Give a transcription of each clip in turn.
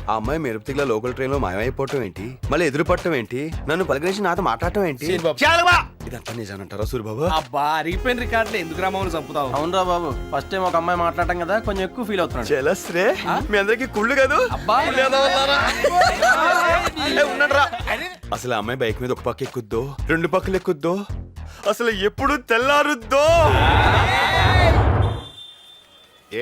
ఆ అమ్మాయి మెరుపుతిగా local train లో మాయమైపోవటం ఏంటి, మళ్ళీ ఎదురు పట్టడం ఏంటి, నన్ను పలకరించి నాతో మాట్లాడటం ఏంటి? ఇదంతా నిజానంటారా సూరిబాబు? అబ్బా అరిగిపోయిన రికార్డులు ఎందుకు రామని చంపుతావు? అవునరా బాబు, ఫస్ట్ టైం ఒక అమ్మాయి మాట్లాడటం కదా, కొంచెం ఎక్కువ ఫీల్ అవుతున్నాడు. జలస్ రే, మీ అందరికి కుళ్ళు కాదు. ఉన్నట్రా, అసలు ఆ అమ్మాయి బైక్ మీద ఒక పక్క ఎక్కుద్దో, రెండు పక్కలు ఎక్కుద్దో, అసలు ఎప్పుడు తెల్లారుద్దో.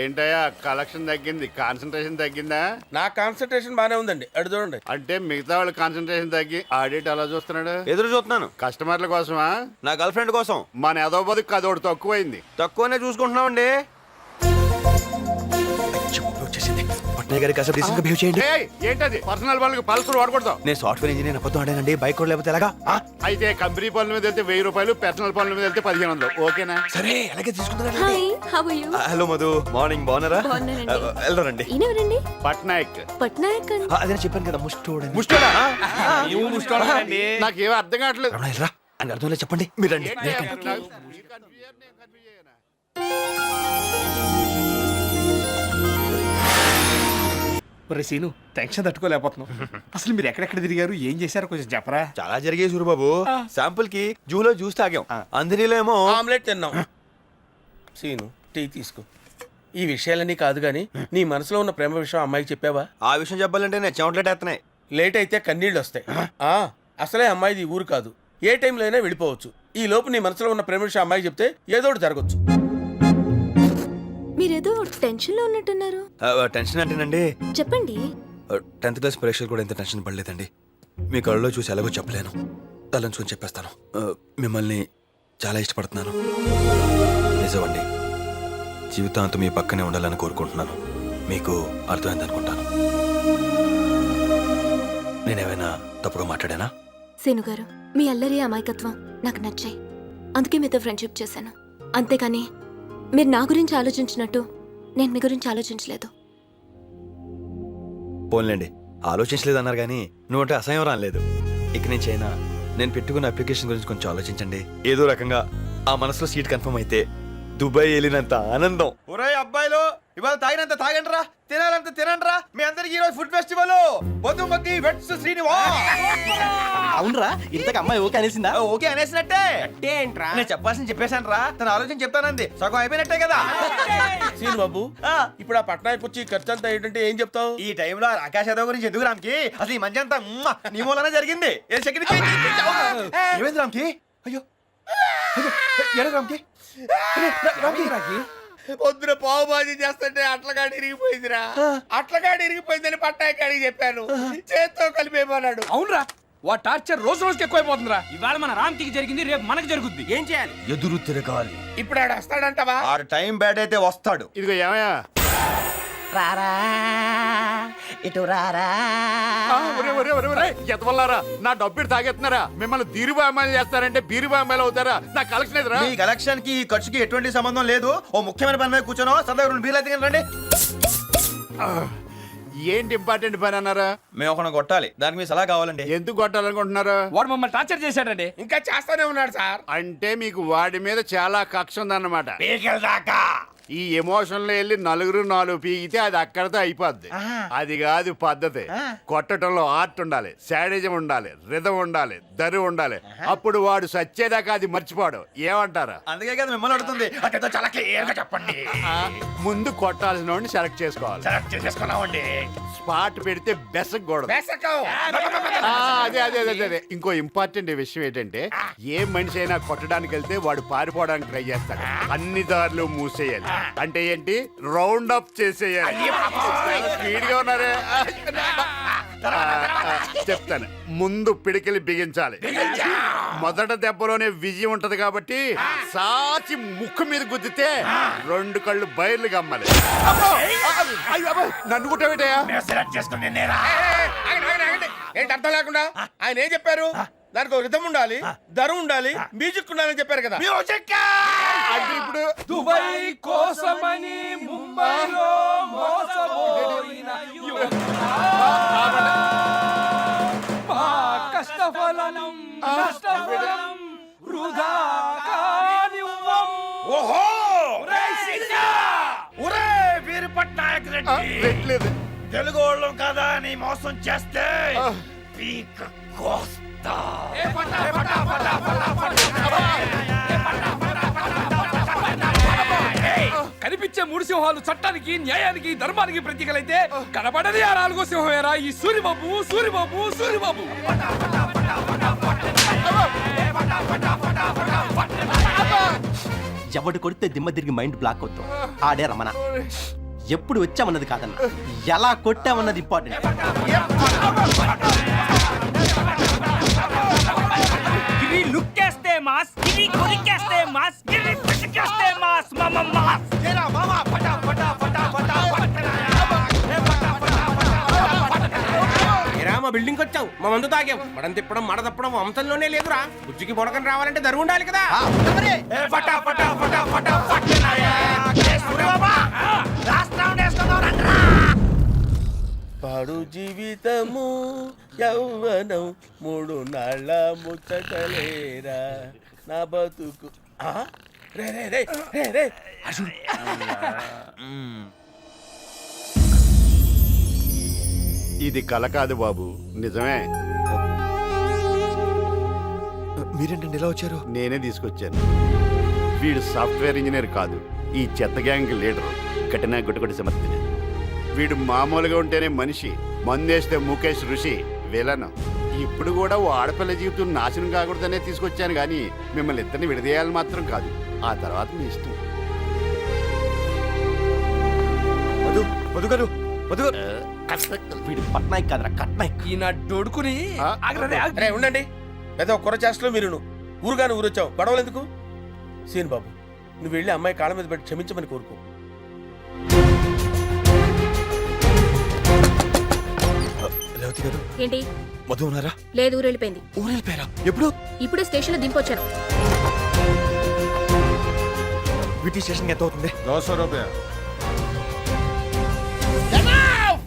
ఏంటయ్యా కలెక్షన్ తగ్గింది, కాన్సన్ట్రేషన్ తగ్గిందా? నా కాన్సన్ట్రేషన్ బానే ఉందండి, అడు చూడండి. అంటే మిగతా వాళ్ళ కాన్సన్ట్రేషన్ తగ్గి ఆడిట్ అలా చూస్తున్నాడు. ఎదురు చూస్తున్నాను. కస్టమర్ల కోసమా? నా గర్ల్ ఫ్రెండ్ కోసం. మన ఎదో బతుకు అదొకటి తక్కువైంది. తక్కువనే చూసుకుంటున్నామండి. పట్నాయ్ గారి కాసేపు డీసెంట్ గా బిహేవ్ చేయండి. ఏయ్, ఏంటది పర్సనల్ వాళ్ళకి పల్సర్ వాడకూడదు. నేను సాఫ్ట్వేర్ ఇంజనీర్, అబద్ధం ఆడానండి. బైక్ కూడా లేకపోతే ఎలాగా? అయితే కంపెనీ పనుల మీద వెళ్తే 1000 రూపాయలు, పర్సనల్ పనుల మీద వెళ్తే 1500. ఓకేనా? సరే అలాగే తీసుకుంటాను. Hi, how are you? Hello Madhu, morning. బాగున్నారా? బాగున్నానండి. వెళ్దారండి. ఈయనెవరండి? పట్నాయక్. పట్నాయక్ అండి. అదే చెప్పాను కదా, ముష్టోడని. ముష్టోడా? ముష్టోడండి. నాకేమో అర్థం కావట్లేదు. రా అని అర్థం లేదు, చెప్పండి. మీరు రండి. ఏంటయ్యా, నాకు- మీరు confuse నేను confuse అయ్యానా? ఒరే సీను, టెన్షన్ తట్టుకోలేకపోతున్నాం. అసలు మీరు ఎక్కడెక్కడ తిరిగారు, ఏం చేశారో కొంచెం చెప్పరా? చాలా జరిగాయి సూరిబాబు. శాంపుల్ కి జూలో జ్యూస్ తాగాం, అందరిలో ఏమో ఆమ్లెట్ తిన్నాం. సీను, టీ తీసుకో. ఈ విషయాలన్నీ కాదు గాని నీ మనసులో ఉన్న ప్రేమ విషయం అమ్మాయికి చెప్పావా? ఆ విషయం చెప్పాలంటే నేను చెమటలేటేస్తున్నాయి. లేట్ అయితే కన్నీళ్ళు వస్తాయి. అసలే అమ్మాయిది ఊరు కాదు, ఏ టైంలో అయినా వెళ్ళిపోవచ్చు. ఈ లోపు నీ మనసులో ఉన్న ప్రేమ విషయం అమ్మాయికి చెప్తే ఏదో ఒకటి జరగచ్చు. మీరేదో టెన్షన్ లో ఉన్నట్టున్నారు. టెన్షన్ అంటేనండి, చెప్పండి. 10th క్లాస్ పరీక్షలు కూడా ఇంత టెన్షన్ పడలేదండి. మీ కళ్ళలో చూసి ఎలాగో చెప్పలేను, తలంచుకొని చెప్పేస్తాను. మిమ్మల్ని చాలా ఇష్టపడుతున్నాను. నిజమండి, జీవితాంతం మీ పక్కనే ఉండాలని కోరుకుంటున్నాను. మీకు అర్థమైంది అనుకుంటాను. నేనేమైనా తప్పుగా మాట్లాడానా? సీను గారు, మీ అల్లరి అమాయకత్వం నాకు నచ్చాయి, అందుకే మీతో ఫ్రెండ్షిప్ చేశాను. అంతేకాని మీరు నా గురించి ఆలోచించినట్టు నేను మీ గురించి ఆలోచించలేదు. పోన్లేండి, ఆలోచించలేదన్నారు కానీ నువ్వు అసహ్యం రాలేదు. ఇక నుంచి అయినా నేను పెట్టుకున్న అప్లికేషన్ గురించి కొంచెం ఆలోచించండి. ఏదో రకంగా ఆ మనసులో సీట్ కన్ఫర్మ్ అయితే దుబాయ్ వెళ్ళినంత ఆనందం. ఒరే అబ్బాయిలు, ఇవాళ తాగినంత తాగండిరా, తినాలంత తినండిరా. మీ అందరికి ఈరోజు food festival. Madhumathi weds Srinivas. అవునరా, ఇంతకు అమ్మాయి ఓకే అనేసిందా? ఓకే అనేసినట్టే. ఏంట్రా నేను చెప్పాల్సింది చెప్పేశాను రా. తన ఆలోచన చెప్తానంది, సగం అయిపోయినట్టే కదా. సీను బాబు, ఇప్పుడు ఆ పట్నాయకు వచ్చి ఖర్చు అంతా ఏంటంటే ఏం చెప్తావు? ఈ టైంలో ఆకాశ యాదవ్ గురించి ఎందుకు రామ్కి? అసలు ఈ మంచి అంతా నీ మూలనే జరిగింది. ఏమైంది రామ్కి? అయ్యో ఏడా రామ్కి? పొద్దున పావు బాజీ చేస్తుంటే అట్లగాడి ఇరిగిపోయిందిరా. అట్లగాడి ఇరిగిపోయిందని పట్టాయకాడికి చెప్పాను, చేత్తో కలిపేమన్నాడు. అవునరా, వా టార్చర్ రోజు రోజుకి ఎక్కువైపోతుందిరా. ఇవాళ మన రామ్కి జరిగింది, రేపు మనకు జరుగుద్ది. ఏం చేయాలి? ఎదురు తిరగాలి. ఇప్పుడు ఆడు వస్తాడంటావా? ఆడు టైం బ్యాడ్ అయితే వస్తాడు. ఇదిగో ఏమయ్యా, రారా ఇటు రారా. ఎతవల్లారా, నా డబ్బు తాగెత్తున్నారా? మిమ్మల్ని దీరుబా అమ్మాయిలు చేస్తారంటే బీరుబా అమ్మాయిలు అవుతారా? నా కలెక్షన్ ఎదురా? మీ కలెక్షన్ కి ఈ ఖర్చుకి ఎటువంటి సంబంధం లేదు. ఓ ముఖ్యమైన పని మీద కూర్చోనో సరదాగా 2 బీర్లు అయితే రండి. ఏంటి ఇంపార్టెంట్ పని అన్నారా? మేము ఒకరిని కొట్టాలి, దానికి మీ సలహా కావాలండి. ఎందుకు కొట్టాలనుకుంటున్నారు? వాడు మమ్మల్ని టార్చర్ చేశాడండి. ఇంకా చేస్తానే ఉన్నాడు సార్. అంటే మీకు వాడి మీద చాలా కక్ష ఉందన్నమాట. ఈ ఎమోషన్ లో వెళ్ళి 4 పీకితే అది అక్కడితో అయిపోద్ది. అది కాదు పద్ధతి. కొట్టడంలో ఆర్ట్ ఉండాలి, శాడిజం ఉండాలి, రిధం ఉండాలి, దరి ఉండాలి. అప్పుడు వాడు సచ్చేదాకా అది మర్చిపోడు. ఏమంటారా? అందుకే కదా మిమ్మల్ని అడుగుతుంది. చాలా క్లియర్ గా చెప్పండి. ముందు కొట్టాల్సిన వాడిని సెలెక్ట్ చేసుకోవాలి. స్పాట్ పెడితే బెసకూడదు. అదే అదే అదే అదే. ఇంకో ఇంపార్టెంట్ విషయం ఏంటంటే, ఏ మనిషి అయినా కొట్టడానికి వెళ్తే వాడు పారిపోవడానికి ట్రై చేస్తాడు. అన్ని దారులు మూసేయాలి. అంటే ఏంటి? రౌండ్ అప్ చేసేయాలి. స్పీడ్ గా ఉన్నారే. చెప్తాను. ముందు పిడికిలి బిగించాలి. మొదట దెబ్బలోనే విజయం ఉంటది కాబట్టి సాచి ముక్కు మీద గుద్దితే 2 కళ్ళు బయర్లు గమ్మాలి. నన్ను కుట్టబెట్టయా? ఏంటి అర్థం లేకుండా? ఆయన ఏం చెప్పారు? దానికి ఒక రిథం ఉండాలి, దరు ఉండాలి, మ్యూజిక్ ఉండాలని చెప్పారు కదా. అంటే ఇప్పుడు దుబాయ్ కోసమని ముంబైలో మోసపోయిన మా కష్టఫలం నష్టఫలం వృధా కానివ్వం. ఓహో, ఒరే వీరు పట్నాయక్ రెడ్డి, పెట్టలేదు. తెలుగు వాళ్ళం కదా అని మోసం చేస్తే పీక కోస్తా. కనిపించే మూడు సింహాలు చట్టానికి న్యాయానికి ధర్మానికి ప్రతీకలైతే కనబడని ఆ నాలుగో సింహమేరా ఈ సూరిబాబు సూరిబాబు సూరిబాబు. ఎవడు కొడితే దిమ్మ తిరిగి మైండ్ బ్లాక్ అవుతాం. ఆడే రమణ. ఎప్పుడు వచ్చామన్నది కాదన్న, ఎలా కొట్టామన్నది ఇంపార్టెంట్. గిరి లుక్కేస్తే మాస్, గిరి కొరికేస్తే మాస్, గిరి పిసికేస్తే మాస్, మాస్. మా బిల్డింగ్ వచ్చావు, మా మందు తాగాం, మడం తిప్పడం మడ తప్పడం వంశంలోనే లేదురా. బుజ్జికి బొడకని రావాలంటే దరువు ఉండాలి కదా. పాడు జీవితము యౌవనం మూడు నాళ్ళ ముచ్చటలేరా నా బతుకు. రే రే రే రే రే ఇది కల కాదు బాబు, నిజమే. మీరేంటండి ఇలా వచ్చారు? నేనే తీసుకొచ్చాను. వీడు సాఫ్ట్వేర్ ఇంజనీర్ కాదు, ఈ చెత్త గ్యాంగ్ లీడర్ కఠిన గుట్టుకొట్టి సమర్థిన. వీడు మామూలుగా ఉంటేనే మనిషి, మందేస్తే ముఖేష్ ఋషి విలను. ఇప్పుడు కూడా ఓ ఆడపిల్ల జీవితం నాశనం కాకూడదనే తీసుకొచ్చాను, కానీ మిమ్మల్ని ఇద్దరిని విడదీయాలని మాత్రం కాదు. ఆ తర్వాత మీ ఇష్టం. మధు మధు గారు, మధు గారు. వీడు పట్నాయక్ కాదురా, కట్నాయక్. ఈయన డొడుకుని అరే ఉండండి, ఏదో కుర్ర చేష్టలో మీరు ఊరుగానే ఊరొచ్చావు, గొడవలు ఎందుకు? సీన్ బాబు, నువ్వు వెళ్ళి అమ్మాయి కాళ్ళ మీద పెట్టి క్షమించమని కోరుకో. రేవతి గారు, ఏంటి? మధు ఉన్నారా? లేదు, ఊరు వెళ్ళిపోయింది. ఊరు వెళ్ళిపోయారా? ఎప్పుడు? ఇప్పుడే స్టేషన్లో దింపొచ్చాను. వీటి స్టేషన్కి ఎంత అవుతుంది? 200 రూపాయలు.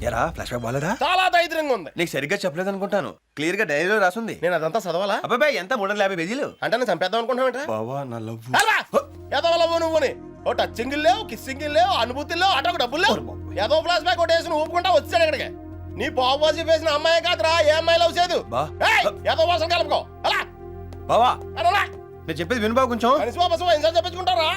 ఎరా ఫ్లాష్ బ్యాక్ బాలేదా? చాలా దైద్యంగా ఉంది. నీకు సరిగ్గా చెప్పలేదు అనుకుంటాను. క్లియర్ గా డైరీలో రాసుంది. నేను అదంతా చదవాలా? అబ్బాయి ఎంత 350 పేజీలు. అంటే నేను చంపేద్దాం అనుకుంటున్నావు. బావా నా లవ్. ఏదో లవ్వు నువ్వుని ఓ టచ్చింగ్ లేవు, కిస్సింగ్ లేవు, అనుభూతి లేవు, అటొక డబ్బులు లేవు. ఏదో ఫ్లాష్ బ్యాక్ ఒకటి వేసి ఊపుకుంటా వచ్చాడు ఇక్కడికి. నీ బాబు వేసిన అమ్మాయి కాదురా, ఏ అమ్మాయి లవ్ చేయదు. ఏదో వర్షం కలుపుకో అలా బావా అలా నేను చెప్పేది విను బావ కొంచెం. మనిషి బాబు చెప్పించుకుంటారా?